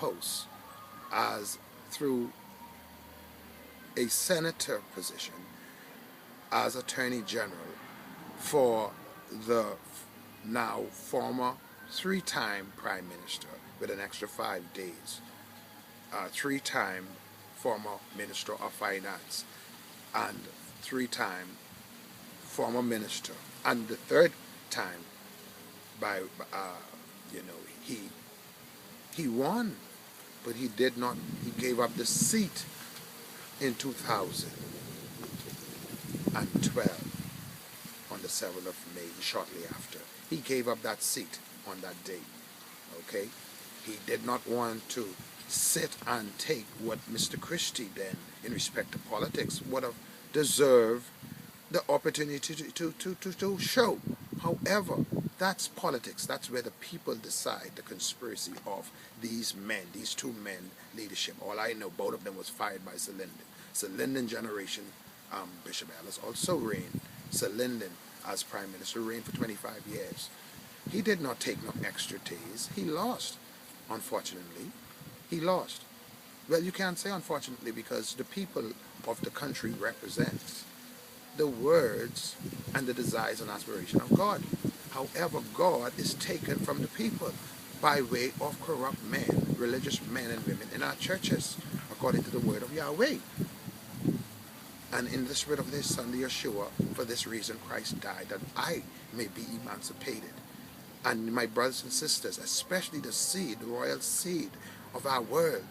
post as through a senator position as Attorney General for the now former 3-time Prime Minister with an extra 5 days, 3-time former Minister of Finance, and 3-time former Minister, and the 3rd time by he won, but he did not. He gave up the seat in 2012 on the 7th of May, shortly after. He gave up that seat on that day. Okay, he did not want to sit and take what Mr. Christie then, in respect to politics, would have deserved the opportunity to show. However, that's politics. That's where the people decide the conspiracy of these men, these 2 men leadership. All I know, both of them was fired by Sir Lyndon. Sir Lyndon generation, Bishop Ellis also reigned. Sir Lyndon, as Prime Minister, reigned for 25 years. He did not take no extra days. He lost, unfortunately. He lost. Well, you can't say unfortunately, because the people of the country represents the words and the desires and aspiration of God. However, God is taken from the people by way of corrupt men, religious men and women in our churches, according to the word of Yahweh. And in the spirit of His Son, the Yeshua, for this reason Christ died, that I may be emancipated. And my brothers and sisters, especially the seed, the royal seed of our world,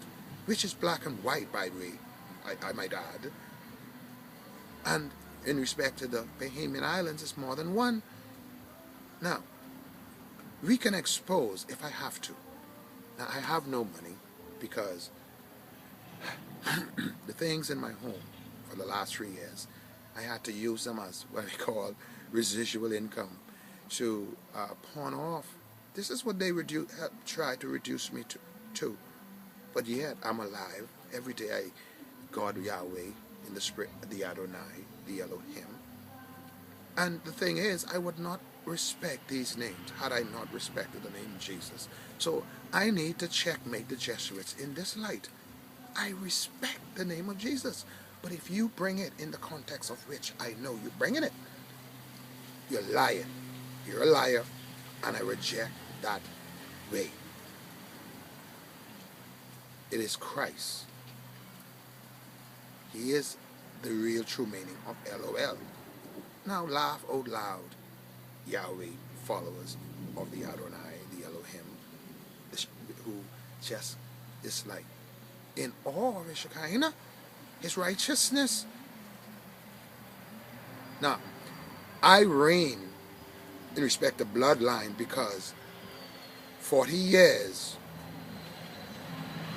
which is black and white, by the way, I might add. And in respect to the Bahamian Islands, it's more than one. Now, we can expose if I have to. Now, I have no money because the things in my home for the last 3 years, I had to use them as what we call residual income to pawn off. This is what they try to reduce me to. But yet, I'm alive. Every day God Yahweh in the spirit, the Adonai, the Elohim. And the thing is, I would not respect these names had I not respected the name Jesus. So I need to checkmate the Jesuits in this light. I respect the name of Jesus. But if you bring it in the context of which I know you're bringing it, you're lying. You're a liar, and I reject that way. It is Christ. He is the real true meaning of LOL. Now laugh out loud, Yahweh followers of the Adonai, the Elohim, who just is like in awe of His Shekinah, His righteousness. Now, I reign in respect to bloodline because 40 years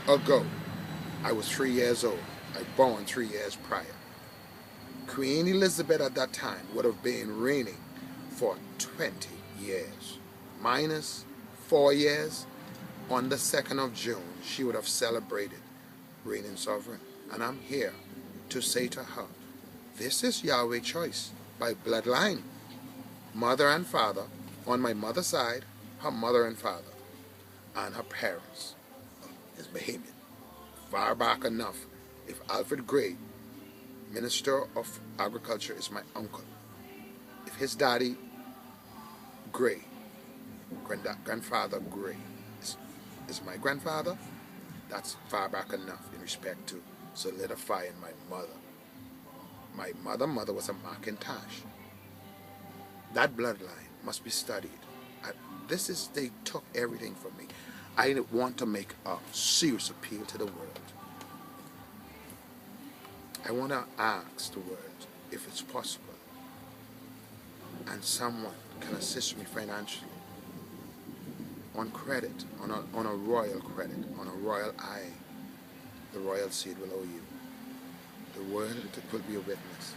ago, I was 3 years old. I was born 3 years prior. Queen Elizabeth at that time would have been reigning for 20 years. Minus 4 years, on the 2nd of June, she would have celebrated reigning sovereign. And I'm here to say to her, this is Yahweh's choice by bloodline. Mother and father, on my mother's side, her mother and father, and her parents is Bahamian. Far back enough, if Alfred Gray, Minister of Agriculture, is my uncle, if his daddy, Gray, grandfather Gray, is my grandfather, that's far back enough in respect to solidifying my mother. My mother was a Macintosh. That bloodline must be studied. They took everything from me. I want to make a serious appeal to the world. I want to ask the world if it's possible and someone can assist me financially on credit, on a royal credit, on a royal eye. The royal seed will owe you. The world will be a witness.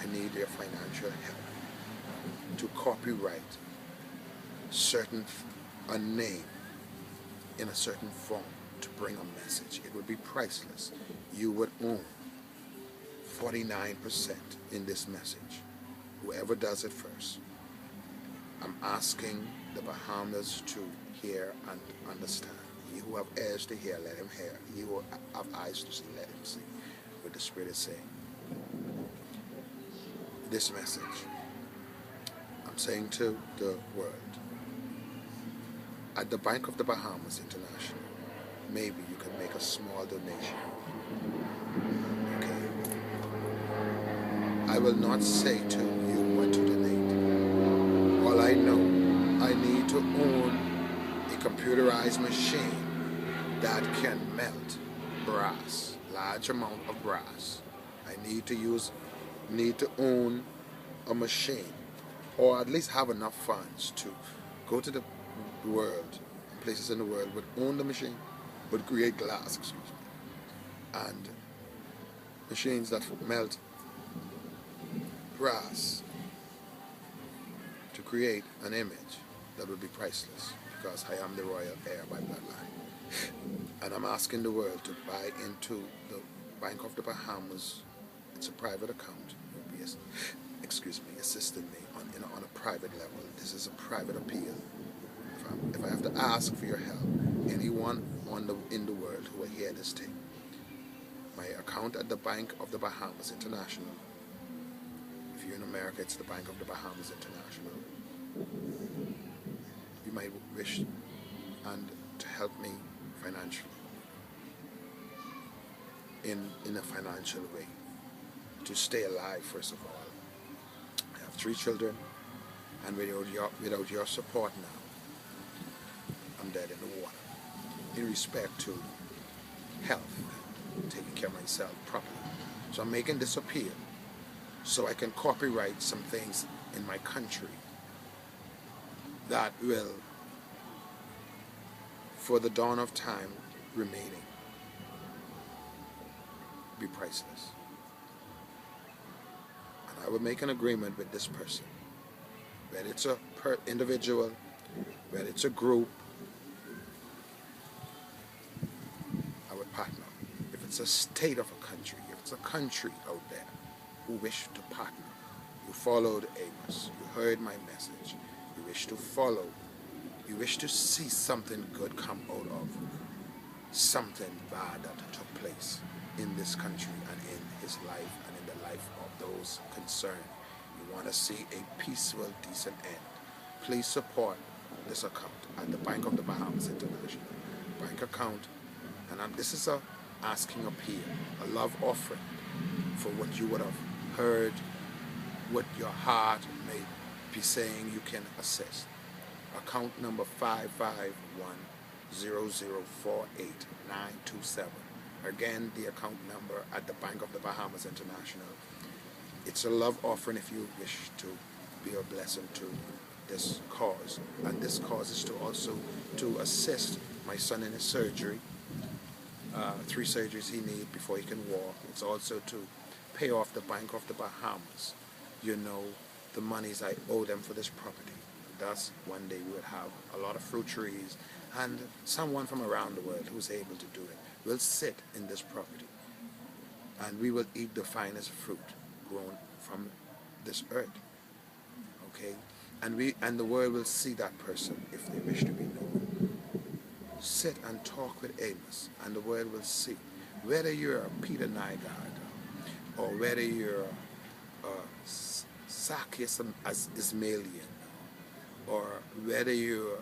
I need your financial help to copyright a name in a certain form to bring a message. It would be priceless. You would own 49% in this message. Whoever does it first. I'm asking the Bahamas to hear and understand. He who have ears to hear, let him hear. He who have eyes to see, let him see. What the Spirit is saying. This message, I'm saying to the world, at the Bank of the Bahamas International, maybe you can make a small donation. Okay? I will not say to you what to donate. All I know, I need to own a computerized machine that can melt brass, large amount of brass. I need to own a machine, or at least have enough funds to go to the world, places in the world would own the machine, would create glass, and machines that melt brass to create an image that would be priceless, because I am the royal heir by bloodline. And I'm asking the world to buy into the Bank of the Bahamas. It's a private account. Assisting me on a private level. This is a private appeal. If I have to ask for your help, anyone in the world who will hear this thing, my account at the Bank of the Bahamas International. If you're in America, it's the Bank of the Bahamas International. You might wish and to help me financially in a financial way, to stay alive. First of all, I have 3 children, and without your support now, I'm dead in the water. In respect to health, taking care of myself properly. So I'm making this appeal so I can copyright some things in my country that will, for the dawn of time remaining, be priceless. And I will make an agreement with this person, whether it's a individual, whether it's a group. I would partner. If it's a state of a country, if it's a country out there who wish to partner, you followed Amos, you heard my message, you wish to follow, you wish to see something good come out of something bad that took place in this country and in his life and in the life of those concerned. You want to see a peaceful, decent end. Please support this account at the Bank of the Bahamas International bank account. And this is a asking appeal, a love offering for what you would have heard, what your heart may be saying you can assist. Account number 55100489927. Again, the account number at the Bank of the Bahamas International. It's a love offering if you wish to be a blessing to this cause. And this cause is to also to assist my son in his surgery. 3 surgeries he needs before he can walk. It's also to pay off the Bank of the Bahamas, you know, the monies I owe them for this property. Thus, one day we will have a lot of fruit trees, and someone from around the world who's able to do it will sit in this property, and we will eat the finest fruit grown from this earth. Okay? And the world will see that person if they wish to be known. Sit and talk with Amos, and the world will see whether you're a Peter Nygaard or whether you're a Zacchaeus Ismailian, or whether you're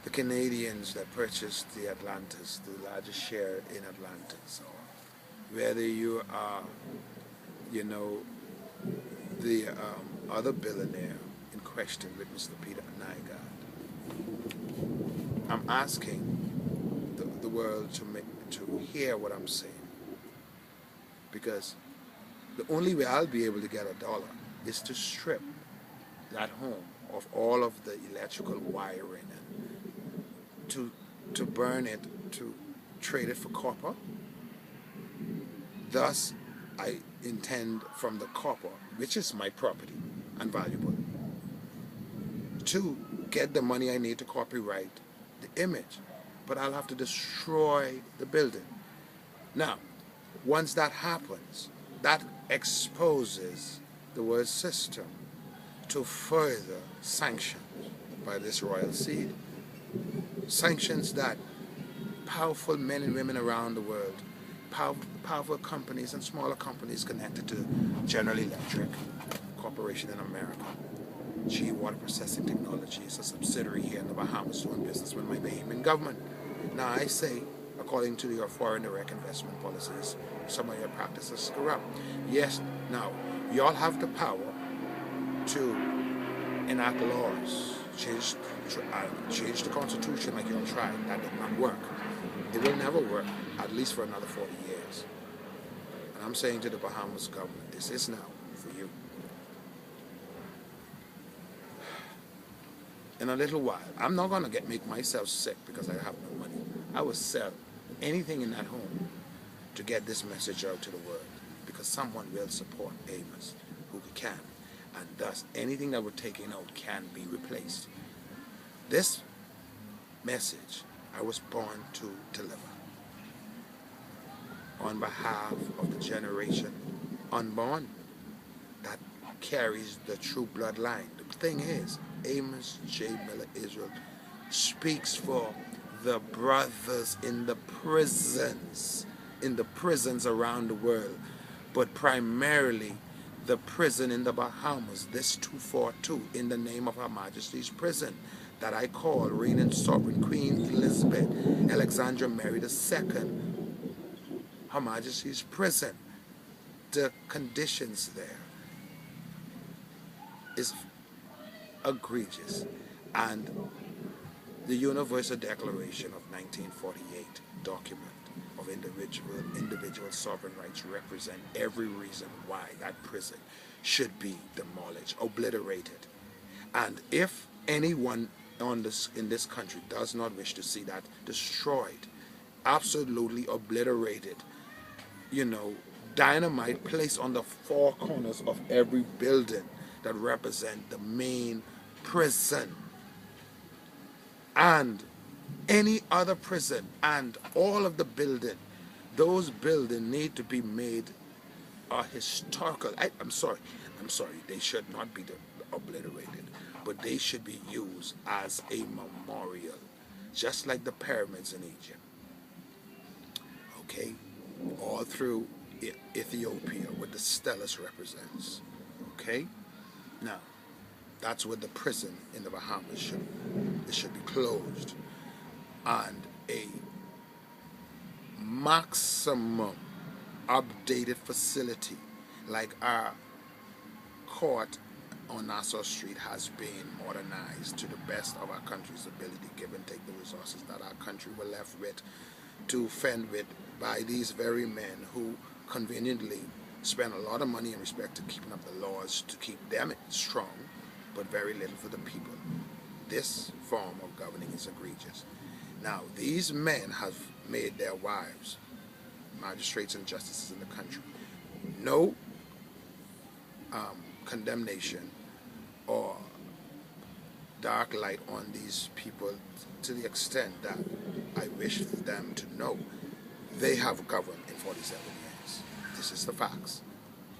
the Canadians that purchased the Atlantis, the largest share in Atlantis, or whether you are, you know, the other billionaire in question with Mr. Peter Nygaard. I'm asking the world to hear what I'm saying, because the only way I'll be able to get $1 is to strip that home of all of the electrical wiring and to burn it, to trade it for copper. Thus, I intend from the copper, which is my property and valuable, to get the money I need to copyright the image. But I'll have to destroy the building. Now, once that happens, that exposes the world system to further sanctions by this royal seed. sanctions that powerful men and women around the world, powerful companies and smaller companies connected to General Electric Corporation in America, G Water Processing Technology is a subsidiary here in the Bahamas doing business with my Bahamian government. Now I say, according to your foreign direct investment policies, some of your practices corrupt. Yes, now, y'all have the power to enact laws, change the Constitution like y'all tried. That did not work. It will never work, at least for another 40 years. And I'm saying to the Bahamas government, this is now for you. In a little while, I'm not going to make myself sick because I have no money. I will sell anything in that home to get this message out to the world, because someone will support Amos who can, and thus anything that we're taking out can be replaced. This message I was born to deliver on behalf of the generation unborn that carries the true bloodline. The thing is, Amos J. Miller Israel speaks for the brothers in the prisons around the world, but primarily the prison in the Bahamas, this 242, in the name of Her Majesty's prison, that I call reigning sovereign Queen Elizabeth Alexandra Mary II, Her Majesty's prison. The conditions there is egregious, and the Universal Declaration of 1948 document of individual sovereign rights represent every reason why that prison should be demolished, obliterated. And if anyone in this country does not wish to see that destroyed, absolutely obliterated, dynamite placed on the four corners of every building that represent the main prison and any other prison and all of the building, those buildings need to be made a historical. I'm sorry, they should not be obliterated, but they should be used as a memorial, just like the pyramids in Egypt. Okay, all through Ethiopia, what the Stellus represents. Okay, now that's what the prison in the Bahamas should be closed, and a maximum updated facility like our court on Nassau Street has been modernized to the best of our country's ability, give and take the resources that our country were left with to fend with by these very men who conveniently spend a lot of money in respect to keeping up the laws to keep them strong, but very little for the people. This form of governing is egregious. Now, these men have made their wives magistrates and justices in the country. No condemnation or dark light on these people to the extent that I wish them to know they have governed in 47 years. This is the facts.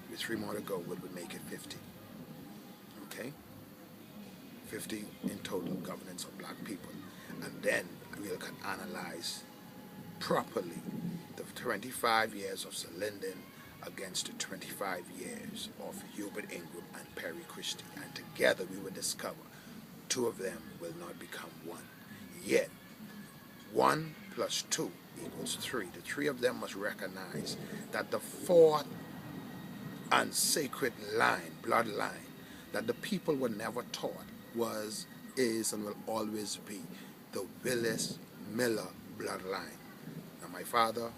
With 3 more to go, would make it 50. Okay? 50 in total governance of black people. And then we can analyze properly the 25 years of Sir Lyndon against the 25 years of Hubert Ingram and Perry Christie. And together we will discover 2 of them will not become 1. Yet, 1 plus 2 equals 3. The 3 of them must recognize that the 4th and sacred line, bloodline, that the people were never taught was, is, and will always be the Willis-Miller bloodline. Now, my father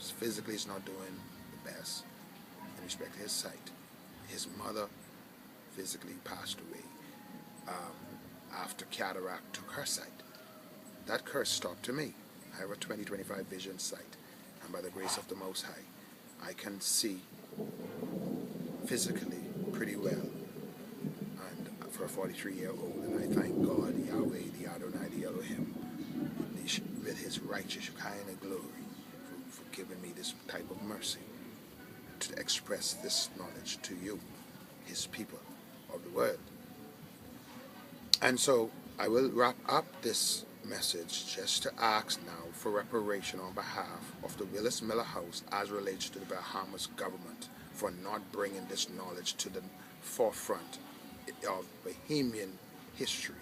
physically is not doing the best in respect to his sight. His mother physically passed away after cataract took her sight. That curse stopped to me. I have a 20/25 vision sight, and by the grace of the Most High, I can see physically pretty well, and for a 43-year-old, and I thank God, Yahweh, the Adonai, the Elohim, with his righteous Shekinah glory, for giving me this type of mercy to express this knowledge to you, his people of the world. And so I will wrap up this message just to ask now for reparation on behalf of the Willis Miller House as relates to the Bahamas government for not bringing this knowledge to the forefront of Bahamian history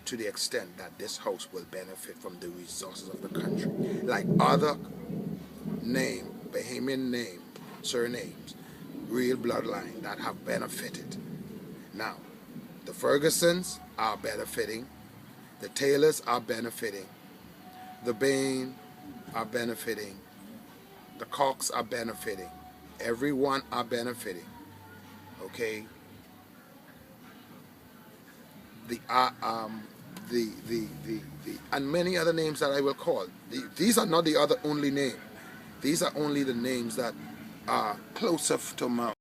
to the extent that this house will benefit from the resources of the country. Like other Bahamian surnames, real bloodline that have benefited. Now, the Fergusons are benefiting, the Taylors are benefiting, the Bain are benefiting, the Cox are benefiting, everyone are benefiting, okay? And many other names that I will call. These are not the only name. These are only the names that are closer to my